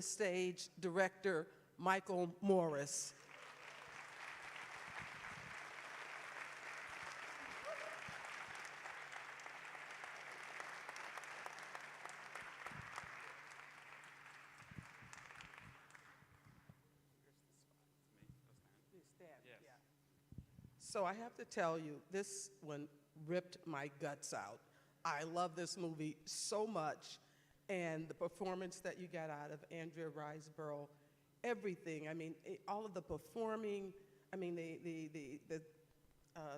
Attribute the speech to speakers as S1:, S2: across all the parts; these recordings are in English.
S1: stage director Michael Morris. So I have to tell you, this one ripped my guts out. I love this movie so much, and the performance that you got out of Andrea Riseborough, everything. I mean, all of the performing, I mean, the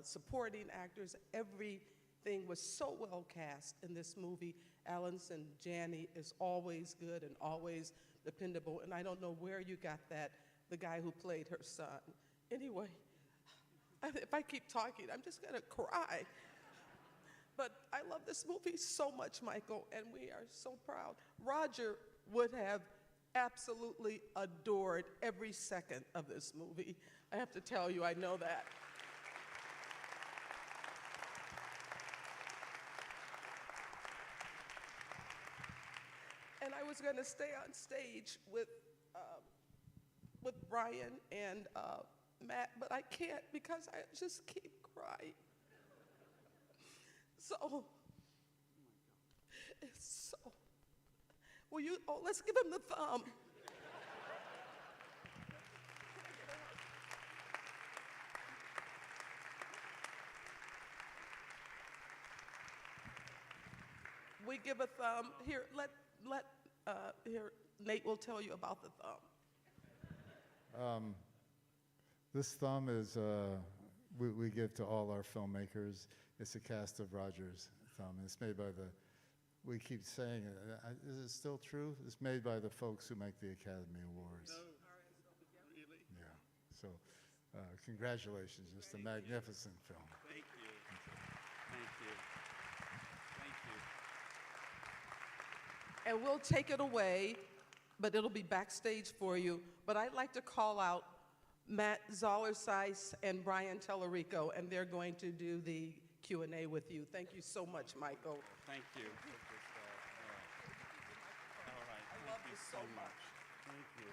S1: supporting actors, everything was so well cast in this movie. Allison Janney is always good and always dependable, and I don't know where you got that, the guy who played her son. Anyway, if I keep talking, I'm just gonna cry. But I love this movie so much, Michael, and we are so proud. Roger would have absolutely adored every second of this movie. I have to tell you, I know that. And I was gonna stay on stage with Brian and Matt, but I can't because I just keep crying. So, it's so, will you, oh, let's give him the thumb. We give a thumb. Here, here, Nate will tell you about the thumb.
S2: This thumb is, we give to all our filmmakers. It's a cast of Roger's thumb. It's made by we keep saying it, is it still true? It's made by the folks who make the Academy Awards.
S3: No, really?
S2: Yeah, so congratulations, just a magnificent film.
S3: Thank you. Thank you. Thank you.
S1: And we'll take it away, but it'll be backstage for you. But I'd like to call out Matt Zollerseis and Brian Tellerico, and they're going to do the Q&A with you. Thank you so much, Michael.
S3: Thank you. All right.
S1: I love you so much.
S3: Thank you.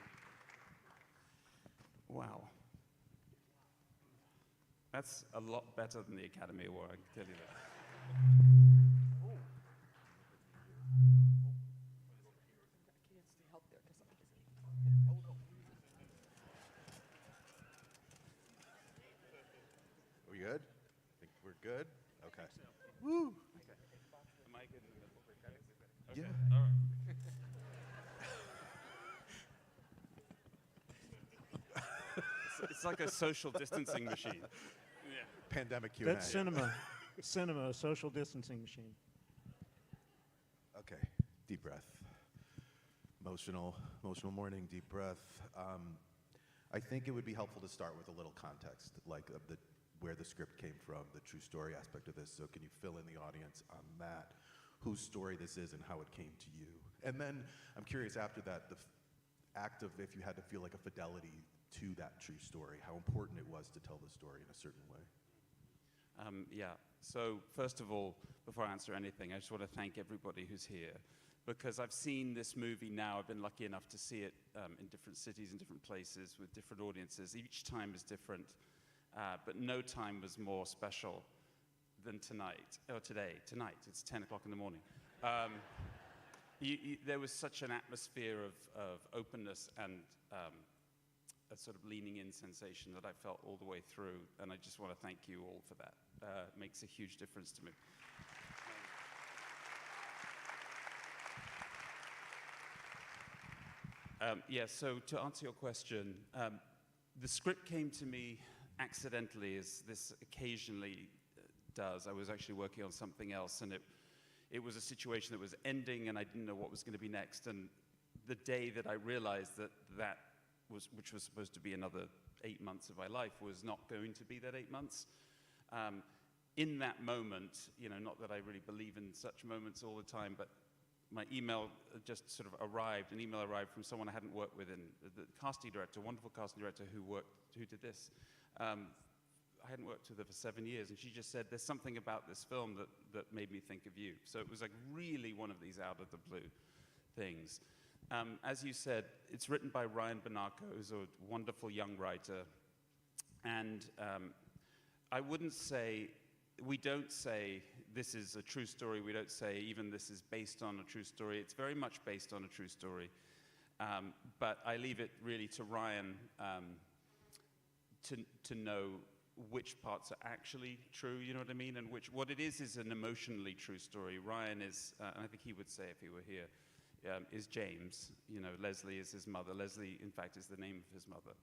S3: Wow. That's a lot better than the Academy Award, I can tell you that.
S4: Are we good? Think we're good? Okay.
S3: Woo! Okay. Am I good in the middle? Okay.
S4: Yeah.
S3: All right. It's like a social distancing machine. Yeah.
S4: Pandemic Q&A.
S5: That's cinema. Cinema, a social distancing machine.
S4: Okay. Deep breath. Emotional morning, deep breath. I think it would be helpful to start with a little context, like where the script came from, the true story aspect of this. So can you fill in the audience on that, whose story this is and how it came to you? And then I'm curious after that, the act of if you had to feel like a fidelity to that true story, how important it was to tell the story in a certain way.
S3: Yeah, so first of all, before I answer anything, I just want to thank everybody who's here, because I've seen this movie now. I've been lucky enough to see it in different cities and different places with different audiences. Each time is different, but no time was more special than tonight, or today. Tonight, it's 10 o'clock in the morning. There was such an atmosphere of openness and a sort of leaning in sensation that I felt all the way through, and I just want to thank you all for that. It makes a huge difference to me. Yeah, so to answer your question, the script came to me accidentally, as this occasionally does. I was actually working on something else, and it was a situation that was ending, and I didn't know what was going to be next. And the day that I realized which was supposed to be another 8 months of my life, was not going to be that 8 months. In that moment, not that I really believe in such moments all the time, but my email just sort of arrived. An email arrived from someone I hadn't worked with, the casting director, wonderful casting director who did this. I hadn't worked with her for 7 years, and she just said, "There's something about this film that made me think of you." So it was like really one of these out of the blue things. As you said, it's written by Ryan Bernacco, who's a wonderful young writer. And I wouldn't say, we don't say this is a true story. We don't say even this is based on a true story. It's very much based on a true story. But I leave it really to Ryan to know which parts are actually true, you know what I mean? And what it is an emotionally true story. Ryan is, and I think he would say if he were here, is James. You know, Leslie is his mother. Leslie, in fact, is the name of his mother.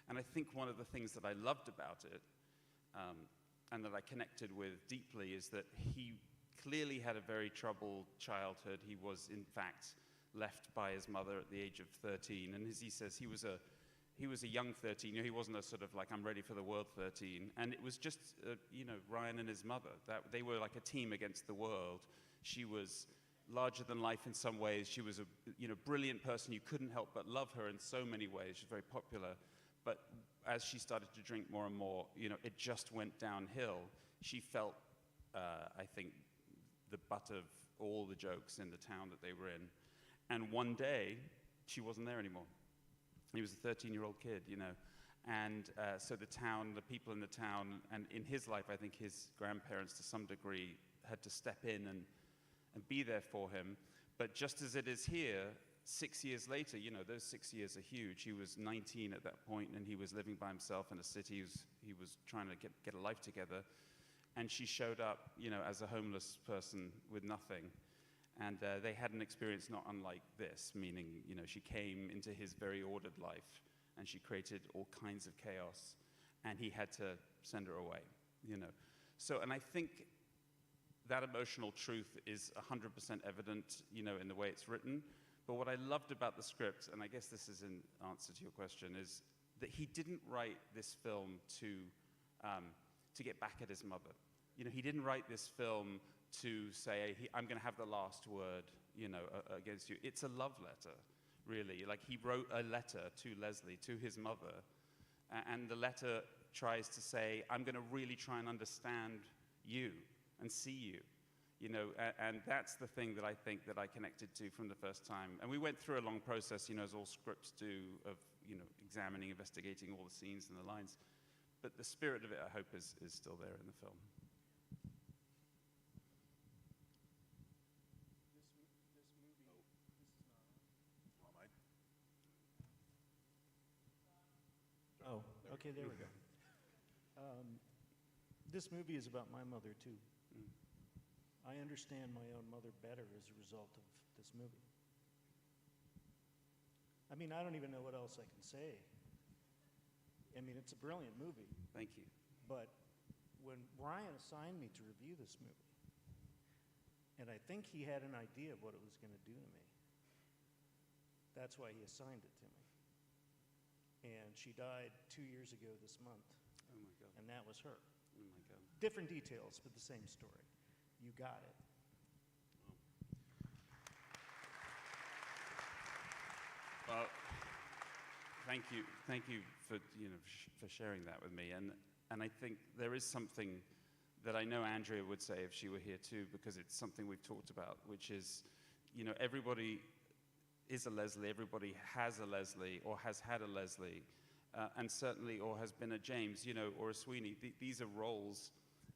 S3: And I think one of the things that I loved about it, and that I connected with deeply, is that he clearly had a very troubled childhood. He was, in fact, left by his mother at the age of 13. And as he says, he was a young 13. You know, he wasn't a sort of like, I'm ready for the world 13. And it was just, you know, Ryan and his mother. They were like a team against the world. She was larger than life in some ways. She was a, you know, brilliant person. You couldn't help but love her in so many ways. She's very popular. But as she started to drink more and more, you know, it just went downhill. She felt, I think, the butt of all the jokes in the town that they were in. And one day, she wasn't there anymore. He was a 13-year-old kid, you know. And so the town, the people in the town, and in his life, I think his grandparents, to some degree, had to step in and be there for him. But just as it is here, 6 years later, you know, those 6 years are huge. He was 19 at that point, and he was living by himself in a city. He was trying to get a life together. And she showed up, you know, as a homeless person with nothing. And they had an experience not unlike this, meaning, you know, she came into his very ordered life, and she created all kinds of chaos, and he had to send her away, you know. So, and I think that emotional truth is 100% evident, you know, in the way it's written. But what I loved about the script, and I guess this is in answer to your question, is that he didn't write this film to get back at his mother. You know, he didn't write this film to say, I'm going to have the last word, you know, against you. It's a love letter, really. Like, he wrote a letter to Leslie, to his mother, and the letter tries to say, I'm going to really try and understand you and see you, you know, and that's the thing that I think that I connected to from the first time. And we went through a long process, you know, as all scripts do, of, you know, examining, investigating all the scenes and the lines. But the spirit of it, I hope, is still there in the film.
S5: Oh, okay, there we go. This movie is about my mother, too.
S3: Mm.
S5: I understand my own mother better as a result of this movie. I mean, I don't even know what else I can say. I mean, it's a brilliant movie.
S3: Thank you.
S5: But when Ryan assigned me to review this movie, and I think he had an idea of what it was going to do to me, that's why he assigned it to me. And she died 2 years ago this month,
S3: Oh, my God.
S5: and that was her.
S3: Oh, my God.
S5: Different details, but the same story. You got it.
S3: Well, thank you for, you know, for sharing that with me. And I think there is something that I know Andrea would say if she were here too, because it's something we've talked about, which is, you know, everybody is a Leslie, everybody has a Leslie or has had a Leslie, and certainly or has been a James, you know, or a Sweeney. These are roles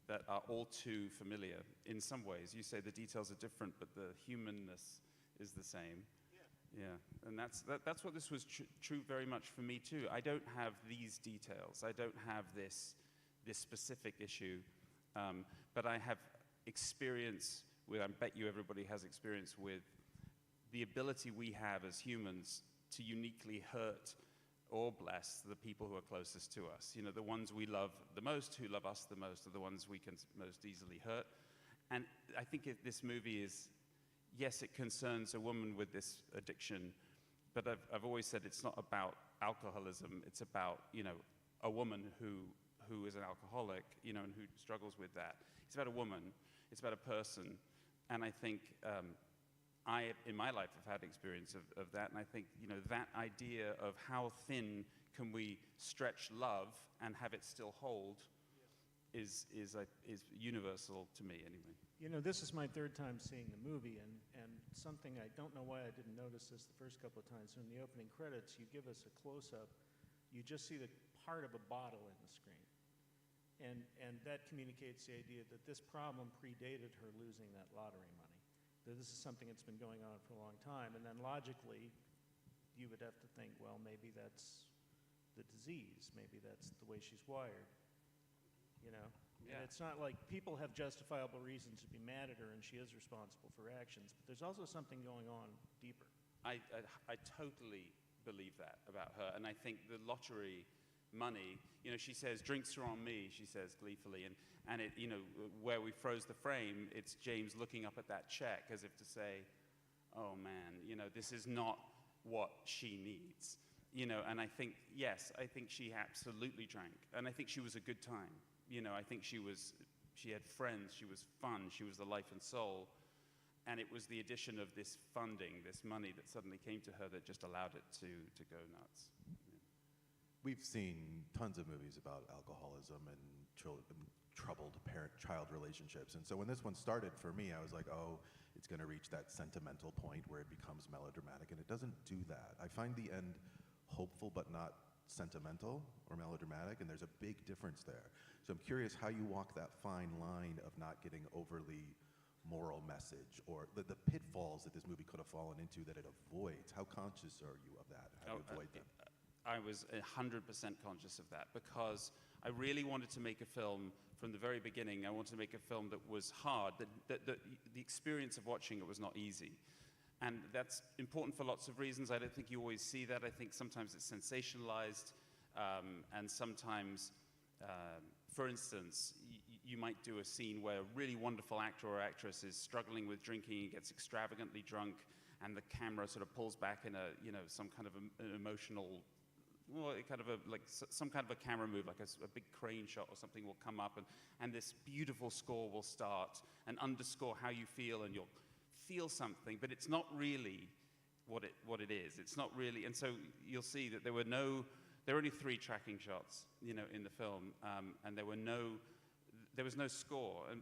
S3: that are all too familiar in some ways. You say the details are different, but the humanness is the same. Yeah, and that's what this was true very much for me too. I don't have these details. I don't have this specific issue, but I have experience with, I bet you everybody has experience with, the ability we have as humans to uniquely hurt or bless the people who are closest to us. You know, the ones we love the most, who love us the most, are the ones we can most easily hurt. And I think this movie is, yes, it concerns a woman with this addiction, but I've always said it's not about alcoholism. It's about, you know, a woman who is an alcoholic, you know, and who struggles with that. It's about a woman. It's about a person. And I think I, in my life, have had experience of that. And I think, you know, that idea of how thin can we stretch love and have it still hold is universal to me, anyway.
S5: You know, this is my third time seeing the movie, and something, I don't know why I didn't notice this the first couple of times. In the opening credits, you give us a close-up, you just see the part of a bottle in the screen. And that communicates the idea that this problem predated her losing that lottery money. That this is something that's been going on for a long time. And then logically, you would have to think, well, maybe that's the disease. Maybe that's the way she's wired. You know? And
S3: Yeah.
S5: it's not like people have justifiable reasons to be mad at her and she is responsible for her actions. But there's also something going on deeper.
S3: I totally believe that about her. And I think the lottery money, she says, drinks are on me, she says gleefully. And it, where we froze the frame, it's James looking up at that check as if to say, oh man, this is not what she needs. And I think, yes, I think she absolutely drank. And I think she was a good time. I think she had friends, she was fun, she was the life and soul. And it was the addition of this funding, this money that suddenly came to her that just allowed it to go nuts.
S4: We've seen tons of movies about alcoholism and troubled parent-child relationships. And so when this one started for me, I was like, oh, it's going to reach that sentimental point where it becomes melodramatic. And it doesn't do that. I find the end hopeful but not sentimental or melodramatic, and there's a big difference there. So I'm curious how you walk that fine line of not getting overly moral message, or the pitfalls that this movie could have fallen into that it avoids. How conscious are you of that? How do you avoid them?
S3: I was 100% conscious of that because I really wanted to make a film from the very beginning. I wanted to make a film that was hard, that the experience of watching it was not easy. And that's important for lots of reasons. I don't think you always see that. I think sometimes it's sensationalized, and sometimes, for instance, you might do a scene where a really wonderful actor or actress is struggling with drinking and gets extravagantly drunk, and the camera sort of pulls back in some kind of an emotional, some kind of a camera move, like a big crane shot or something will come up, and this beautiful score will start and underscore how you feel, and you'll feel something, but it's not really what it is. It's not really, and so you'll see that there were only 3 tracking shots, in the film, and there was no score. And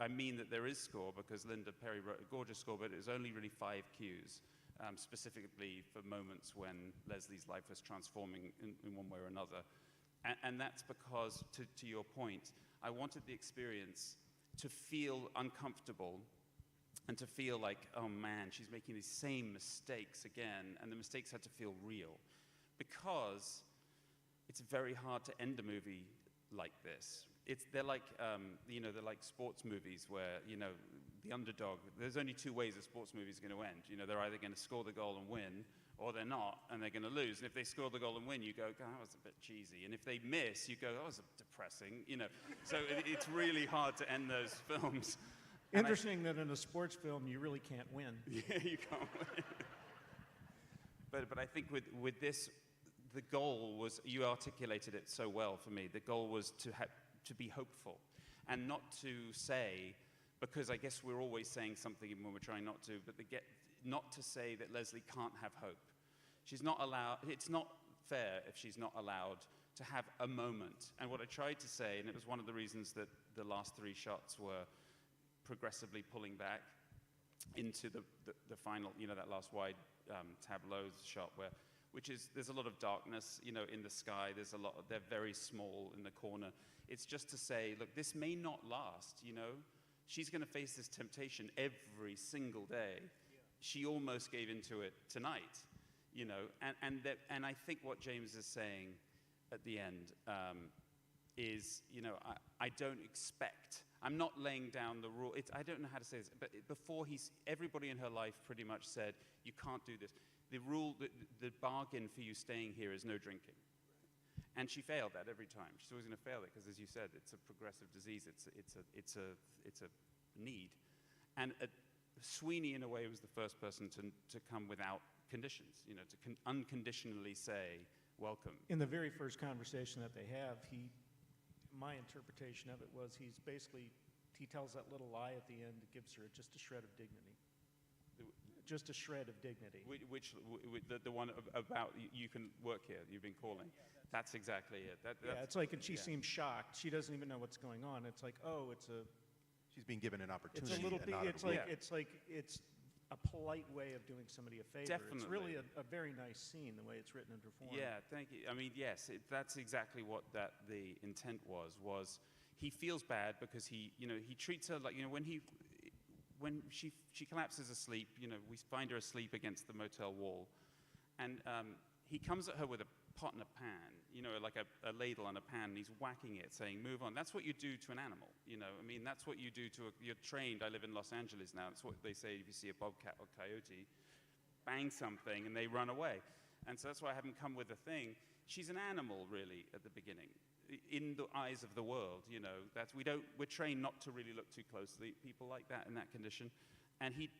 S3: I mean that there is score because Linda Perry wrote a gorgeous score, but it was only really 5 cues. Specifically for moments when Leslie's life was transforming in one way or another. And that's because, to your point, I wanted the experience to feel uncomfortable and to feel like, oh man, she's making these same mistakes again, and the mistakes had to feel real. Because it's very hard to end a movie like this. They're like sports movies where, the underdog, there's only 2 ways a sports movie is going to end. They're either going to score the goal and win, or they're not, and they're going to lose. And if they score the goal and win, you go, God, that was a bit cheesy. And if they miss, you go, that was depressing, So it's really hard to end those films.
S5: Interesting that in a sports film, you really can't win.
S3: Yeah, you can't win. But I think with this, the goal was, you articulated it so well for me, the goal was to be hopeful and not to say, because I guess we're always saying something even when we're trying not to, but not to say that Leslie can't have hope. She's not allowed, it's not fair if she's not allowed to have a moment. And what I tried to say, and it was one of the reasons that the last 3 shots were progressively pulling back into the final, that last wide tableau shot there's a lot of darkness, in the sky. They're very small in the corner. It's just to say, look, this may not last, She's going to face this temptation every single day. Yeah. She almost gave into it tonight, and I think what James is saying at the end is, I don't expect, I'm not laying down the rule. I don't know how to say this, but before everybody in her life pretty much said, you can't do this. The rule, the bargain for you staying here is no drinking. And she failed that every time. She's always going to fail it because, as you said, it's a progressive disease. It's a need. And Sweeney, in a way, was the first person to come without conditions. To unconditionally say, welcome.
S5: In the very first conversation that they have, my interpretation of it was he tells that little lie at the end that gives her just a shred of dignity. Just a shred of dignity.
S3: The one about you can work here, you've been calling. That's exactly it.
S5: It's like, and she seems shocked. She doesn't even know what's going on. It's like, oh,
S4: She's being given an opportunity.
S5: It's a little bit. It's like a polite way of doing somebody a favor. It's really
S3: Definitely.
S5: a very nice scene, the way it's written and performed.
S3: Yeah, thank you. I mean, yes, that's exactly what the intent was he feels bad because he treats her like, when she collapses asleep, we find her asleep against the motel wall, and he comes at her with a pot and a pan, like a ladle and a pan, and he's whacking it, saying, move on. That's what you do to an animal, I mean, that's what you do to you're trained. I live in Los Angeles now. That's what they say if you see a bobcat or coyote, bang something, and they run away. And so that's why I haven't come with a thing. She's an animal, really, at the beginning, in the eyes of the world, we're trained not to really look too closely at people like that in that condition. And he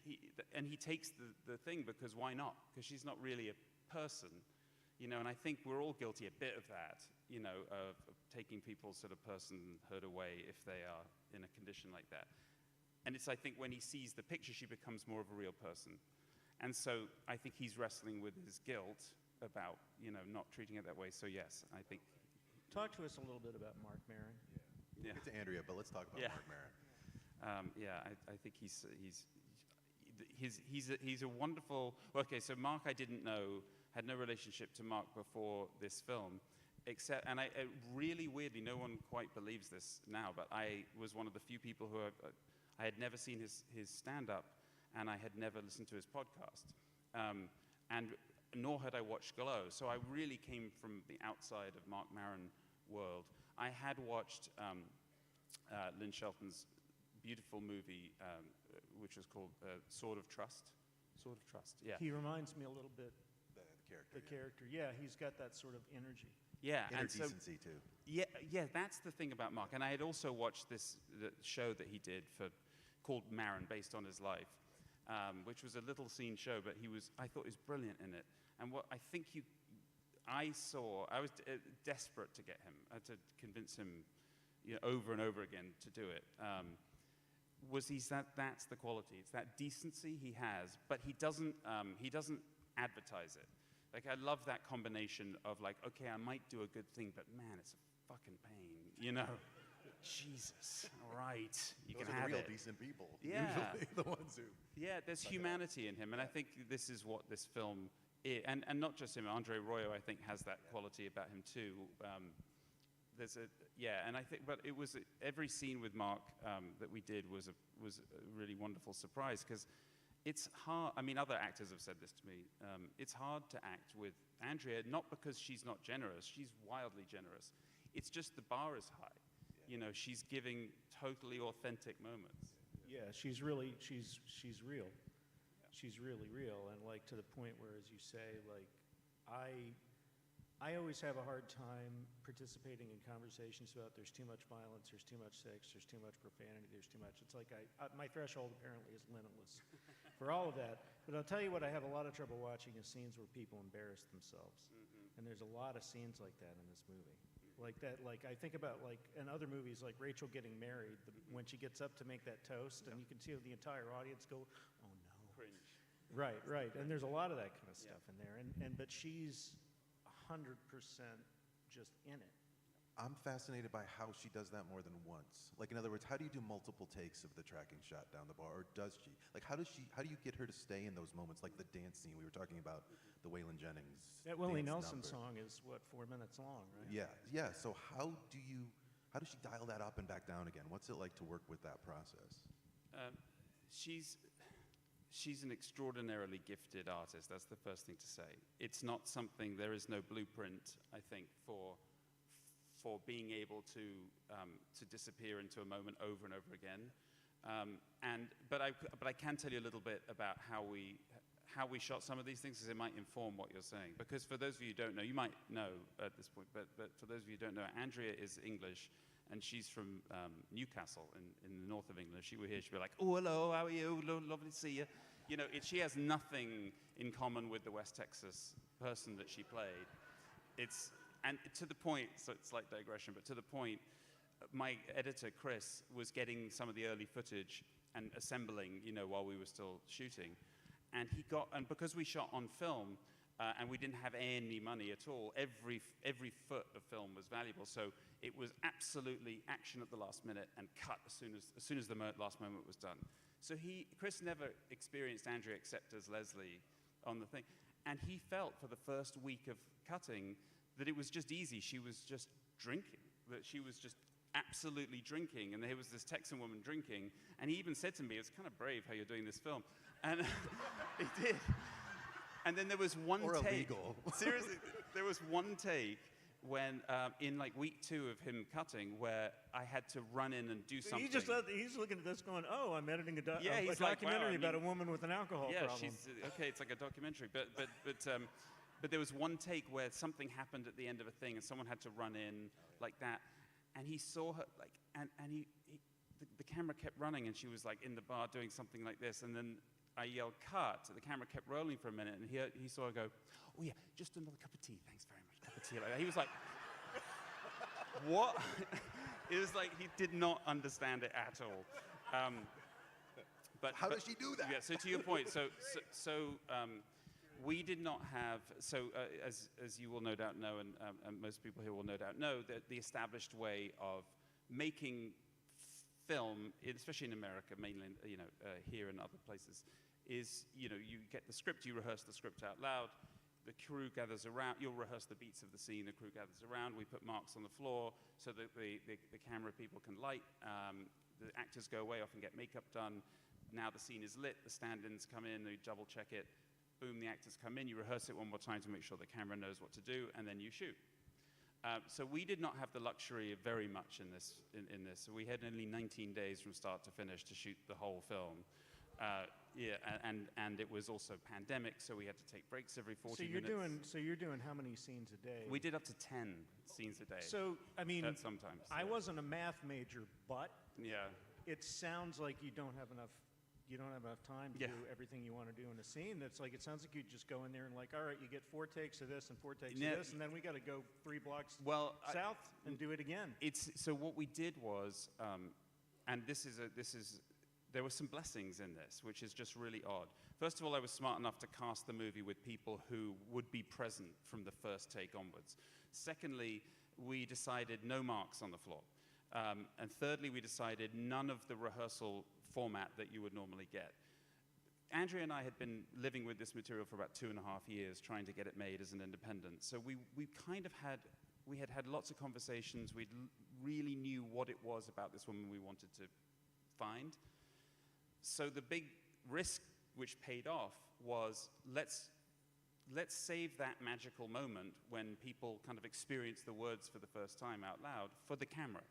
S3: takes the thing because why not? Because she's not really a person. And I think we're all guilty a bit of that, of taking people's sort of personhood away if they are in a condition like that. And I think when he sees the picture, she becomes more of a real person. And so I think he's wrestling with his guilt about, not treating it that way. So yes, I think.
S5: Talk to us a little bit about Mark Maron.
S3: Yeah.
S4: We'll get to Andrea, but let's talk about Mark Maron.
S3: I think he's a wonderful. Okay, so Mark, I didn't know, had no relationship to Mark before this film, and really weirdly, no one quite believes this now, but I was one of the few people who I had never seen his stand-up, and I had never listened to his podcast, and nor had I watched Glow. So I really came from the outside of Mark Maron world. I had watched Lynn Shelton's beautiful movie, which was called Sword of Trust. Sword of Trust, yeah.
S5: He reminds me a little bit,
S4: The character.
S5: yeah, he's got that sort of energy.
S3: Yeah,
S4: Inner
S3: and so,
S4: decency, too.
S3: yeah, that's the thing about Mark. And I had also watched the show that he did called Maron, based on his life, which was a little scene show, but I thought he was brilliant in it. And what I think I was desperate to get him, to convince him, over and over again to do it. That's the quality. It's that decency he has, but he doesn't advertise it. Like, I love that combination of like, okay, I might do a good thing, but man, it's a fucking pain, Jesus, all right, you
S4: Those
S3: can
S4: are
S3: have
S4: the real
S3: it.
S4: decent people.
S3: Yeah.
S4: Usually the ones who.
S3: Yeah, there's humanity in him, and I think this is what this film is, and not just him. Andre Royo, I think, has that quality about him too. And I think, but it was every scene with Mark that we did was a really wonderful surprise, because it's hard. I mean, other actors have said this to me. It's hard to act with Andrea, not because she's not generous. She's wildly generous. It's just the bar is high. She's giving totally authentic moments.
S5: Yeah, she's real. She's really real, and like to the point where, as you say, like I always have a hard time participating in conversations about there's too much violence, there's too much sex, there's too much profanity, there's too much. It's like my threshold apparently is limitless for all of that. But I'll tell you what I have a lot of trouble watching is scenes where people embarrass themselves. And there's a lot of scenes like that in this movie. Like that, like I think about like in other movies like Rachel getting married, when she gets up to make that toast, and you can see the entire audience go, oh no.
S3: Cringe.
S5: Right. And there's a lot of that kind of stuff in there. But she's 100% just in it.
S4: I'm fascinated by how she does that more than once. Like, in other words, how do you do multiple takes of the tracking shot down the bar, or does she? Like, how do you get her to stay in those moments, like the dance scene we were talking about, the Waylon Jennings
S5: That Willie
S4: dance
S5: Nelson
S4: number.
S5: song is, what, 4 minutes long, right?
S4: Yeah. So how does she dial that up and back down again? What's it like to work with that process?
S3: She's an extraordinarily gifted artist. That's the first thing to say. It's not something, there is no blueprint, I think, for being able to disappear into a moment over and over again. But I can tell you a little bit about how we shot some of these things, because it might inform what you're saying. Because for those of you who don't know, you might know at this point, but for those of you who don't know, Andrea is English, and she's from Newcastle in the north of England. If she were here, she'd be like, oh, hello, how are you? Lovely to see you. She has nothing in common with the West Texas person that she played. And to the point, so it's like digression, but to the point, my editor, Chris, was getting some of the early footage and assembling, while we were still shooting. And because we shot on film, and we didn't have any money at all, every foot of film was valuable. So it was absolutely action at the last minute and cut as soon as the last moment was done. So Chris never experienced Andrea except as Leslie on the thing. And he felt for the first week of cutting that it was just easy. She was just drinking, that she was just absolutely drinking. And there was this Texan woman drinking. And he even said to me, it's kind of brave how you're doing this film. And he did. And then there was one
S4: Or
S3: take.
S4: illegal.
S3: Seriously, there was one take when, in like week 2 of him cutting, where I had to run in and do something.
S5: He's looking at this going, oh, I'm editing a
S3: he's like, wow,
S5: documentary
S3: I
S5: about a
S3: mean,
S5: woman with an alcohol problem.
S3: she's okay. It's like a documentary, but there was one take where something happened at the end of a thing, and someone had to run in like that, and he saw her like, and the camera kept running, and she was like in the bar doing something like this, and then I yelled cut. The camera kept rolling for a minute, and he saw her go, oh yeah, just another cup of tea, thanks very much, cup of tea. Like that. He was like, what? It was like he did not understand it at all. But
S4: How does she do that?
S3: Yeah. So to your point, we did not have. So as you will no doubt know, and most people here will no doubt know, that the established way of making film, especially in America, mainly here and other places, is you get the script, you rehearse the script out loud. The crew gathers around, you'll rehearse the beats of the scene, the crew gathers around, we put marks on the floor so that the camera people can light, the actors go away, often get makeup done. Now the scene is lit, the stand-ins come in, they double check it, boom, the actors come in, you rehearse it one more time to make sure the camera knows what to do, and then you shoot. So we did not have the luxury of very much in this. So we had only 19 days from start to finish to shoot the whole film. And it was also pandemic, so we had to take breaks every 40 minutes.
S5: So you're doing how many scenes a day?
S3: We did up to 10 scenes a day.
S5: So, I mean,
S3: sometimes.
S5: I
S3: Yeah.
S5: wasn't a math major, but
S3: Yeah.
S5: it sounds like you don't have enough time to
S3: Yeah.
S5: do everything you want to do in a scene. It sounds like you just go in there and like, all right, you get 4 takes of this and 4 takes
S3: Yeah.
S5: of this, and then we got to go 3 blocks south and do it again.
S3: So what we did was, and there were some blessings in this, which is just really odd. First of all, I was smart enough to cast the movie with people who would be present from the first take onwards. Secondly, we decided no marks on the floor. And thirdly, we decided none of the rehearsal format that you would normally get. Andrea and I had been living with this material for about 2.5 years, trying to get it made as an independent. So we had lots of conversations. We really knew what it was about this woman we wanted to find. So the big risk, which paid off, was let's save that magical moment when people kind of experience the words for the first time out loud for the camera.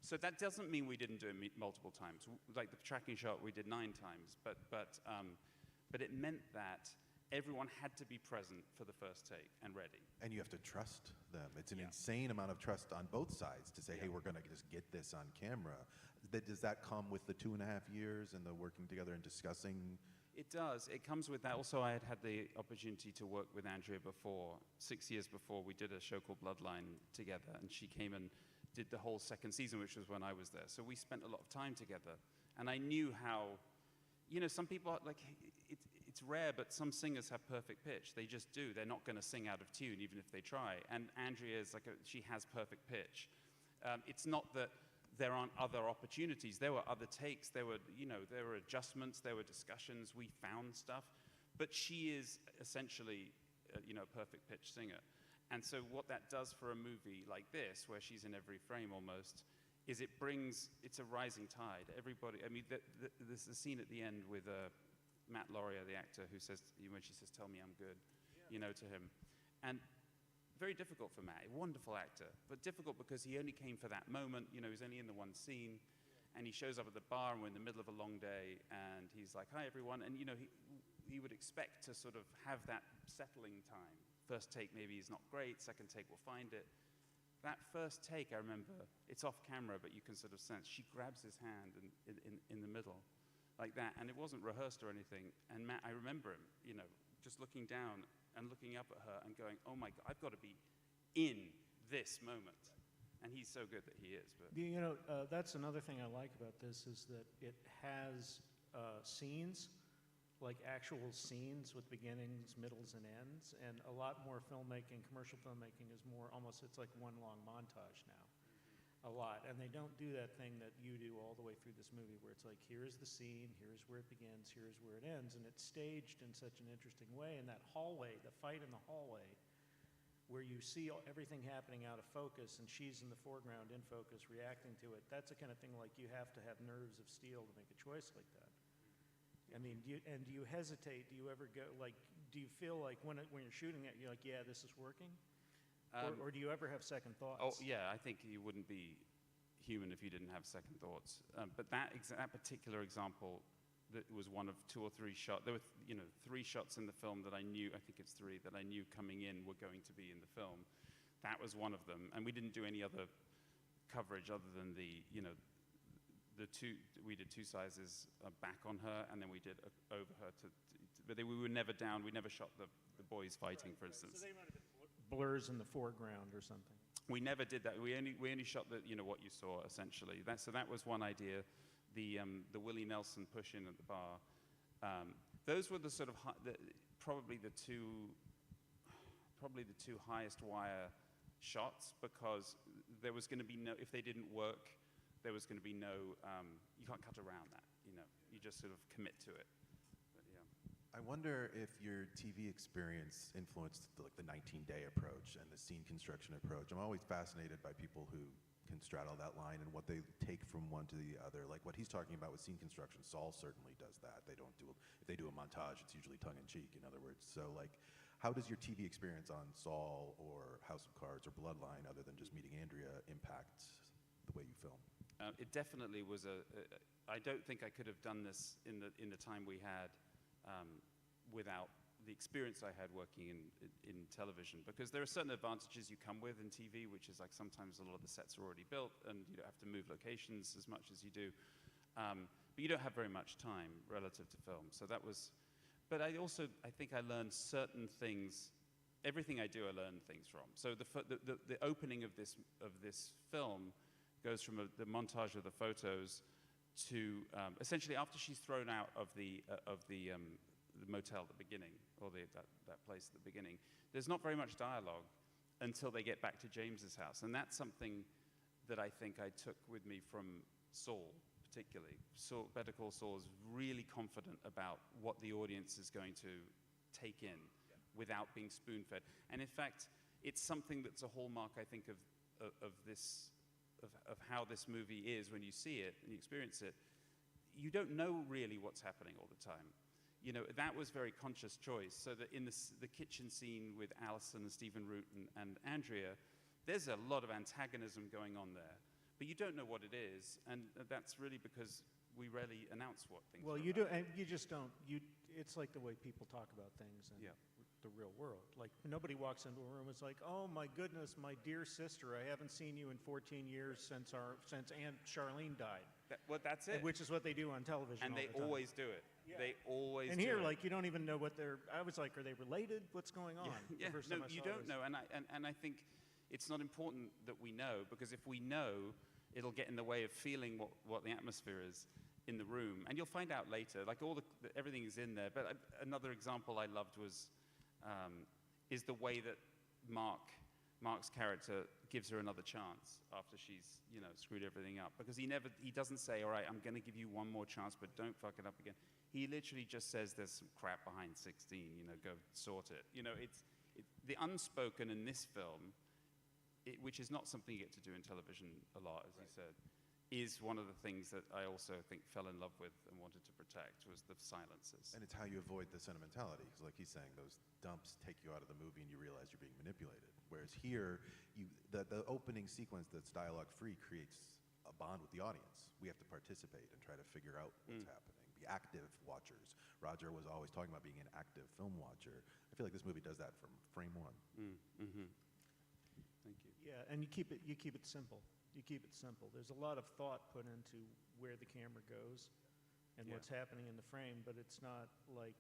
S3: So that doesn't mean we didn't do it multiple times. Like the tracking shot, we did 9 times, but it meant that everyone had to be present for the first take and ready.
S4: And you have to trust them. It's an insane amount of trust on both sides to say, hey, we're going to just get this on camera. Does that come with the 2.5 years and the working together and discussing?
S3: It does. It comes with that. Also, I had the opportunity to work with Andrea before. 6 years before, we did a show called Bloodline together, and she came and did the whole second season, which was when I was there. So we spent a lot of time together. And I knew how, some people, like, it's rare, but some singers have perfect pitch. They just do. They're not going to sing out of tune, even if they try. And Andrea is she has perfect pitch. It's not that there aren't other opportunities. There were other takes. There were adjustments. There were discussions. We found stuff. But she is essentially, a perfect pitch singer. And so what that does for a movie like this, where she's in every frame almost, is it's a rising tide. Everybody, I mean, there's the scene at the end with Matt Lauria, the actor, who says, when she says, tell me I'm good, to him. And very difficult for Matt, a wonderful actor, but difficult because he only came for that moment. He's only in the one scene, and he shows up at the bar, and we're in the middle of a long day, and he's like, hi, everyone. And, he would expect to sort of have that settling time. First take maybe is not great, second take we'll find it. That first take, I remember, it's off camera, but you can sort of sense, she grabs his hand in the middle, like that, and it wasn't rehearsed or anything. And Matt, I remember him, just looking down and looking up at her and going, oh my God, I've got to be in this moment. And he's so good that he is. But
S5: that's another thing I like about this is that it has scenes, like actual scenes with beginnings, middles, and ends. And a lot more filmmaking, commercial filmmaking, is more almost, it's like one long montage now. a lot, and they don't do that thing that you do all the way through this movie where it's like, here's the scene, here's where it begins, here's where it ends, and it's staged in such an interesting way. And that hallway, the fight in the hallway, where you see everything happening out of focus and she's in the foreground in focus reacting to it, that's the kind of thing like you have to have nerves of steel to make a choice like that. I mean, do you hesitate? Do you ever go, like, do you feel like when you're shooting it, you're like, yeah, this is working? Or do you ever have second thoughts?
S3: Oh, yeah, I think you wouldn't be human if you didn't have second thoughts. But that particular example, that was one of 2 or 3 shots. There were, 3 shots in the film that I knew, I think it's 3, that I knew coming in were going to be in the film. That was one of them. And we didn't do any other coverage other than we did 2 sizes back on her, and then we did over her but we were never down. We never shot the boys fighting, for instance.
S5: So they might have been blurs in the foreground or something.
S3: We never did that. We only shot what you saw essentially. So that was one idea. The Willie Nelson push in at the bar. Those were the sort of probably the two highest wire shots, because there was going to be no, if they didn't work, there was going to be no. You can't cut around that. You just sort of commit to it.
S4: I wonder if your TV experience influenced the 19-day approach and the scene construction approach. I'm always fascinated by people who can straddle that line and what they take from one to the other. Like what he's talking about with scene construction, Saul certainly does that. If they do a montage, it's usually tongue-in-cheek, in other words. So like, how does your TV experience on Saul or House of Cards or Bloodline, other than just meeting Andrea, impact the way you film?
S3: It definitely was I don't think I could have done this in the time we had without the experience I had working in television, because there are certain advantages you come with in TV, which is like sometimes a lot of the sets are already built and you don't have to move locations as much as you do. But you don't have very much time relative to film. So that was, but I think I learned certain things. Everything I do, I learn things from. So the opening of this film goes from the montage of the photos to essentially after she's thrown out of the motel at the beginning, or that place at the beginning. There's not very much dialogue until they get back to James's house, and that's something that I think I took with me from Saul, particularly. Better Call Saul is really confident about what the audience is going to take in without being spoon-fed. And in fact, it's something that's a hallmark, I think, of how this movie is when you see it and you experience it. You don't know really what's happening all the time. That was very conscious choice. So that in the kitchen scene with Allison and Stephen Root and Andrea, there's a lot of antagonism going on there. But you don't know what it is, and that's really because we rarely announce what things are.
S5: Well, you do, and you just don't. It's like the way people talk about things in the real world. Like nobody walks into a room. It's like, oh my goodness, my dear sister, I haven't seen you in 14 years since Aunt Charlene died.
S3: That's it.
S5: Which is what they do on television.
S3: And they always do it. Yeah. They always.
S5: And here, like, you don't even know what they're. I was like, are they related? What's going on?
S3: Yeah. No, you don't know. And I think it's not important that we know, because if we know, it'll get in the way of feeling what the atmosphere is in the room. And you'll find out later. Like everything is in there. But another example I loved is the way that Mark's character gives her another chance after she's screwed everything up, because he doesn't say, all right, I'm going to give you one more chance, but don't fuck it up again. He literally just says, there's some crap behind 16, go sort it. It's the unspoken in this film, which is not something you get to do in television a lot, as you said, is one of the things that I also think fell in love with and wanted to protect, was the silences.
S4: And it's how you avoid the sentimentality, because like he's saying, those dumps take you out of the movie and you realize you're being manipulated. Whereas here, the opening sequence that's dialogue-free creates a bond with the audience. We have to participate and try to figure out what's happening, be active watchers. Roger was always talking about being an active film watcher. I feel like this movie does that from frame one.
S3: Mm-hmm. Thank you.
S5: Yeah, and you keep it simple. You keep it simple. There's a lot of thought put into where the camera goes and what's happening in the frame, but it's not like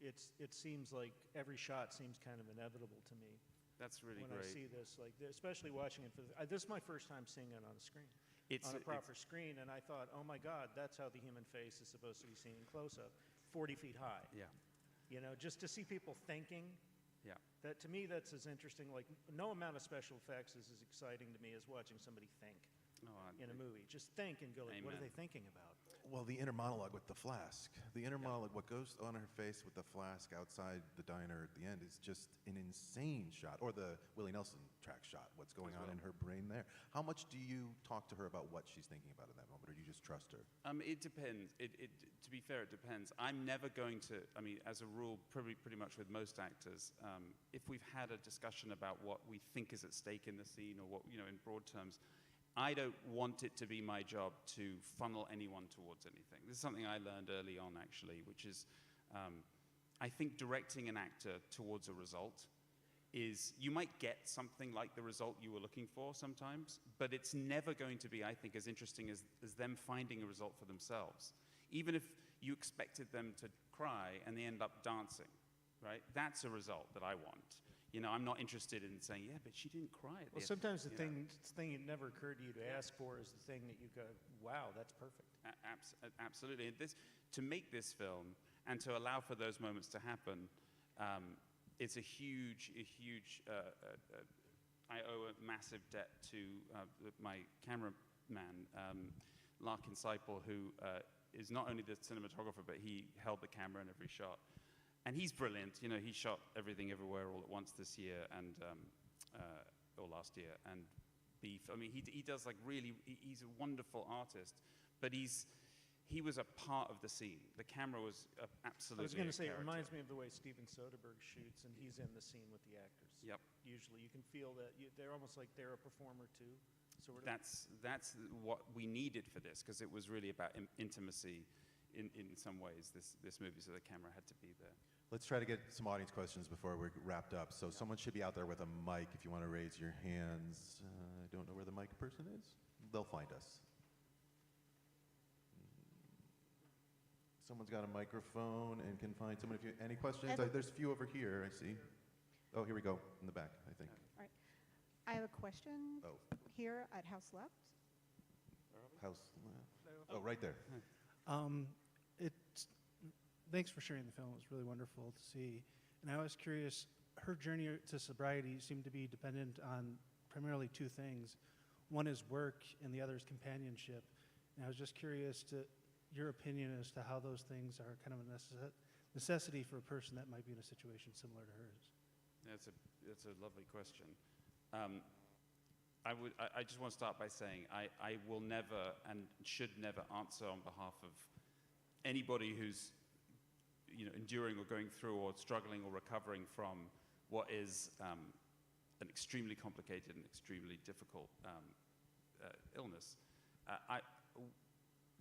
S5: it seems like every shot seems kind of inevitable to me.
S3: That's really
S5: when
S3: great.
S5: I see this, like especially watching it this is my first time seeing it on a screen. On a proper screen, and I thought, oh my God, that's how the human face is supposed to be seen in close-up, 40 feet high.
S3: Yeah.
S5: Just to see people thinking
S3: Yeah.
S5: That, to me, that's as interesting. Like, no amount of special effects is as exciting to me as watching somebody think
S3: Oh,
S5: in a movie. Just think and go, like, what are
S3: Amen.
S5: they thinking about?
S4: Well, the inner monologue with the flask, what goes on her face with the flask outside the diner at the end is just an insane shot. Or the Willie Nelson track shot, what's going on in her brain there. How much do you talk to her about what she's thinking about in that moment, or do you just trust her?
S3: It depends. To be fair, it depends. I'm never going to, I mean, as a rule, pretty much with most actors, if we've had a discussion about what we think is at stake in the scene or what, in broad terms, I don't want it to be my job to funnel anyone towards anything. This is something I learned early on, actually, which is I think directing an actor towards a result is, you might get something like the result you were looking for sometimes, but it's never going to be, I think, as interesting as them finding a result for themselves. Even if you expected them to cry and they end up dancing, right? That's a result that I want. I'm not interested in saying, yeah, but she didn't cry at the
S5: Well,
S3: end.
S5: sometimes the thing that never occurred to you to ask for is the thing that you go, wow, that's perfect.
S3: Absolutely. And to make this film and to allow for those moments to happen, it's a huge. I owe a massive debt to my cameraman, Larkin Seipel, who is not only the cinematographer, but he held the camera in every shot. And he's brilliant. He shot Everything Everywhere All at Once this year or last year, and Beef. I mean, he does he's a wonderful artist, but he was a part of the scene. The camera was absolutely.
S5: I was going to say, it
S3: character.
S5: reminds me of the way Steven Soderbergh shoots, and he's in the scene with the actors.
S3: Yep.
S5: Usually, you can feel that they're almost like they're a performer too, sort of.
S3: That's what we needed for this, because it was really about intimacy in some ways. This movie, so the camera had to be there.
S4: Let's try to get some audience questions before we're wrapped up. So someone should be out there with a mic if you want to raise your hands. I don't know where the mic person is. They'll find us. Someone's got a microphone and can find someone. Any questions? There's a few over here, I see. Oh, here we go, in the back, I think.
S6: All right. I have a question here at House Left.
S4: House left. Oh, right there.
S7: Thanks for sharing the film. It was really wonderful to see. And I was curious, her journey to sobriety seemed to be dependent on primarily two things. One is work, and the other is companionship. And I was just curious to your opinion as to how those things are kind of a necessity for a person that might be in a situation similar to hers.
S3: That's a lovely question. I just want to start by saying I will never and should never answer on behalf of anybody who's enduring or going through or struggling or recovering from what is an extremely complicated and extremely difficult illness.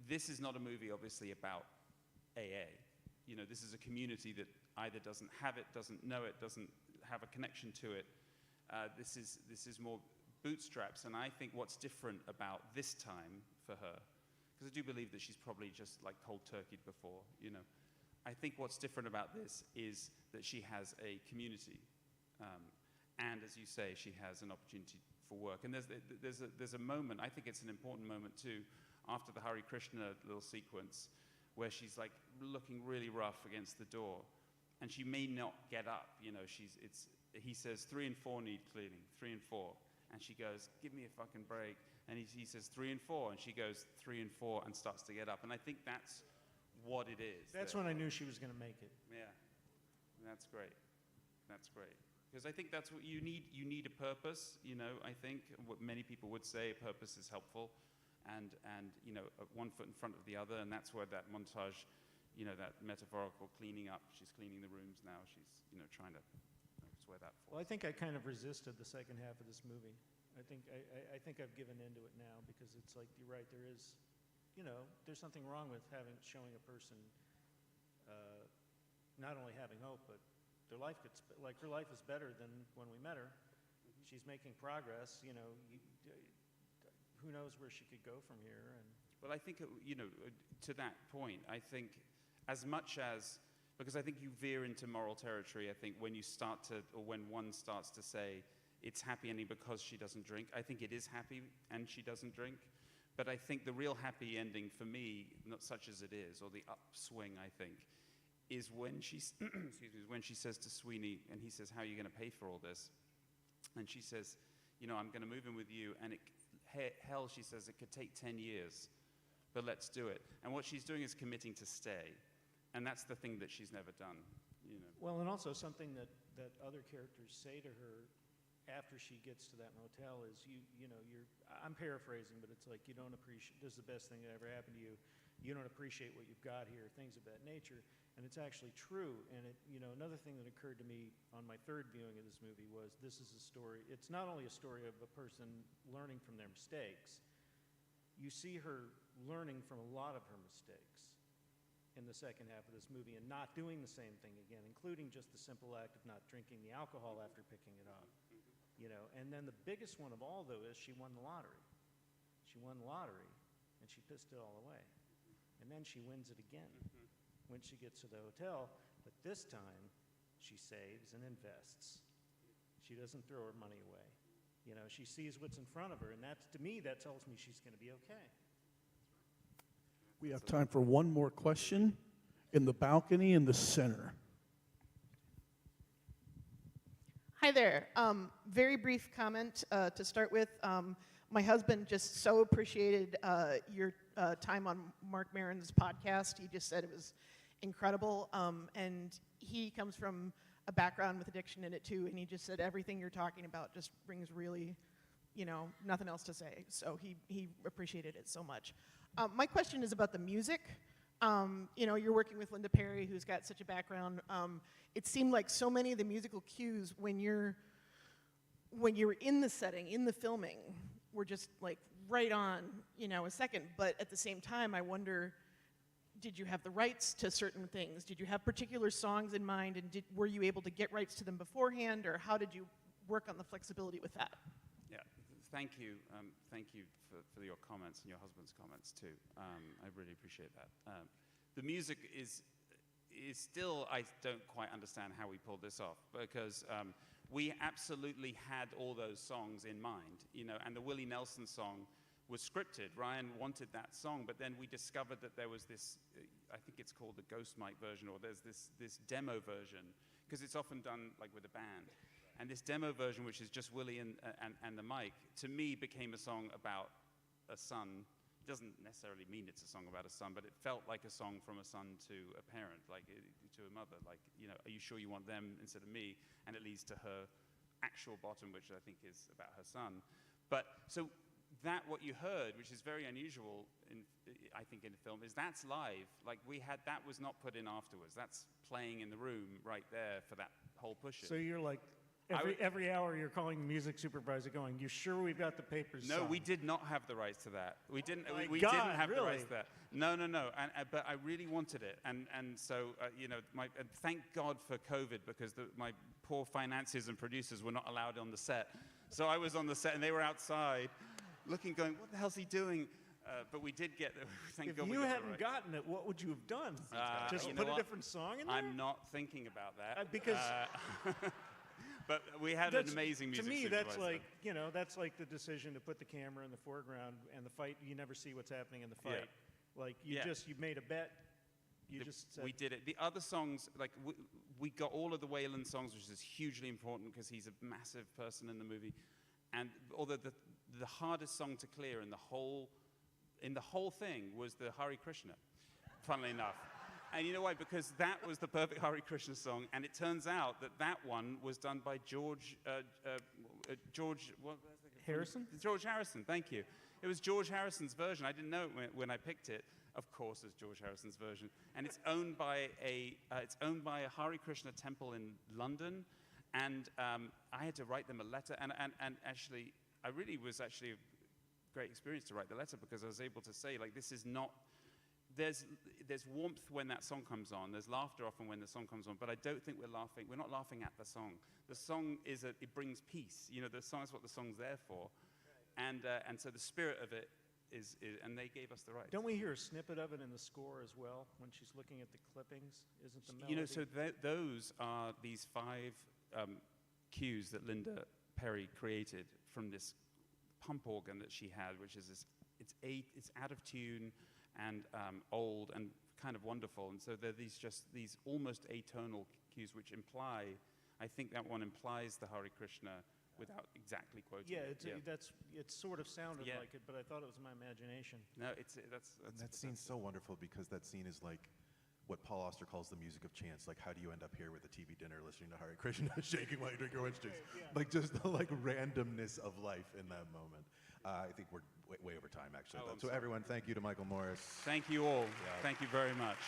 S3: This is not a movie, obviously, about AA. This is a community that either doesn't have it, doesn't know it, doesn't have a connection to it. This is more bootstraps, and I think what's different about this time for her, because I do believe that she's probably just like cold turkeyed before, I think what's different about this is that she has a community, and as you say, she has an opportunity for work. And there's a moment, I think it's an important moment too, after the Hare Krishna little sequence, where she's like looking really rough against the door, and she may not get up. He says 3 and 4 need cleaning, 3 and 4, and she goes, give me a fucking break. And he says 3 and 4, and she goes 3 and 4 and starts to get up. And I think that's what it is.
S5: That's when I knew she was going to make it.
S3: Yeah, that's great. That's great. Because I think that's what you need. You need a purpose. I think what many people would say, purpose is helpful, and one foot in front of the other. And that's where that montage, that metaphorical cleaning up. She's cleaning the rooms now. She's trying to. That's where that falls.
S5: Well, I think I kind of resisted the second half of this movie. I think I've given into it now, because it's like, you're right, there is, there's something wrong with showing a person not only having hope, but her life is better than when we met her. She's making progress. Who knows where she could go from here?
S3: Well, I think to that point, I think as much as, because I think you veer into moral territory. I think when you start to, or when one starts to say it's happy ending because she doesn't drink, I think it is happy and she doesn't drink. But I think the real happy ending for me, not such as it is, or the upswing, I think, is when excuse me, when she says to Sweeney, and he says, "How are you going to pay for all this?" And she says, "I'm going to move in with you, and hell," she says, "it could take 10 years, but let's do it." And what she's doing is committing to stay, and that's the thing that she's never done.
S5: Well, and also something that other characters say to her after she gets to that motel is, I'm paraphrasing, but it's like, you don't appreciate, this is the best thing that ever happened to you. You don't appreciate what you've got here, things of that nature. And it's actually true. And another thing that occurred to me on my third viewing of this movie was, this is a story, it's not only a story of a person learning from their mistakes, you see her learning from a lot of her mistakes in the second half of this movie and not doing the same thing again, including just the simple act of not drinking the alcohol after picking it up. And then the biggest one of all, though, is she won the lottery. She won the lottery, and she pissed it all away. And then she wins it again when she gets to the hotel, but this time she saves and invests. She doesn't throw her money away. She sees what's in front of her, and to me, that tells me she's going to be okay.
S8: We have time for one more question in the balcony in the center.
S9: Hi there. Very brief comment to start with. My husband just so appreciated your time on Mark Maron's podcast. He just said it was incredible. And he comes from a background with addiction in it too, and he just said everything you're talking about just brings really, nothing else to say. So he appreciated it so much. My question is about the music. You're working with Linda Perry, who's got such a background. It seemed like so many of the musical cues when you're in the setting, in the filming, were just like right on, a second. But at the same time, I wonder, did you have the rights to certain things? Did you have particular songs in mind, and were you able to get rights to them beforehand, or how did you work on the flexibility with that?
S3: Yeah, thank you. Thank you for your comments and your husband's comments too. I really appreciate that. The music is still, I don't quite understand how we pulled this off, because we absolutely had all those songs in mind, and the Willie Nelson song was scripted. Ryan wanted that song, but then we discovered that there was this, I think it's called the Ghost Mic version, or there's this demo version, because it's often done like with a band. And this demo version, which is just Willie and the mic, to me became a song about a son. It doesn't necessarily mean it's a song about a son, but it felt like a song from a son to a parent, like to a mother. Like, are you sure you want them instead of me? And it leads to her actual bottom, which I think is about her son. But so that what you heard, which is very unusual, I think, in the film, is that's live. Like that was not put in afterwards. That's playing in the room right there for that whole push-it.
S5: So you're like, every hour you're calling the music supervisor going, "You sure we've got the papers
S3: No,
S5: signed?"
S3: we did not have the rights to that. We didn't.
S5: Oh my
S3: we
S5: God,
S3: didn't have the
S5: really?
S3: rights to that. No. But I really wanted it, and so and thank God for COVID, because my poor finances and producers were not allowed on the set. So I was on the set, and they were outside, looking, going, "What the hell's he doing?" But we did get. Thank God.
S5: If
S3: we
S5: you
S3: got the
S5: hadn't
S3: rights.
S5: gotten it, what would you have done? Just
S3: you know
S5: put a
S3: what?
S5: different song in there?
S3: I'm not thinking about that
S5: Because
S3: but we had an amazing music
S5: to me,
S3: supervisor.
S5: that's like the decision to put the camera in the foreground and the fight. You never see what's happening in the fight.
S3: Yeah.
S5: Like you made a bet. You just said,
S3: we did it. The other songs, like we got all of the Waylon songs, which is hugely important because he's a massive person in the movie. And although the hardest song to clear in the whole thing was the Hare Krishna, funnily enough. And you know why? Because that was the perfect Hare Krishna song, and it turns out that one was done by George
S5: Harrison?
S3: George Harrison, thank you. It was George Harrison's version. I didn't know it when I picked it. Of course, it's George Harrison's version, and it's owned by a Hare Krishna temple in London. And I had to write them a letter, and actually, I really was actually a great experience to write the letter, because I was able to say, like, this is not. There's warmth when that song comes on. There's laughter often when the song comes on, but I don't think we're laughing. We're not laughing at the song. The song it brings peace. The song is what the song's there for, and so the spirit of it is, and they gave us the rights.
S5: Don't we hear a snippet of it in the score as well when she's looking at the clippings? Isn't the melody?
S3: So those are these 5 cues that Linda Perry created from this pump organ that she had, which is it's out of tune and old and kind of wonderful. And so there are these almost atonal cues which imply, I think that one implies the Hare Krishna without exactly quoting
S5: Yeah,
S3: it.
S5: it sort of sounded
S3: Yeah.
S5: like it, but I thought it was my imagination.
S3: No, that's
S4: And that scene's so wonderful because that scene is like what Paul Auster calls the music of chance. Like, how do you end up here with a TV dinner listening to Hare Krishna, shaking while you drink your orange juice? Like, just the like randomness of life in that moment. I think we're way over time, actually.
S3: Oh, I'm
S4: So
S3: sorry.
S4: everyone, thank you to Michael Morris.
S3: Thank you all.
S4: Yeah.
S3: Thank you very much.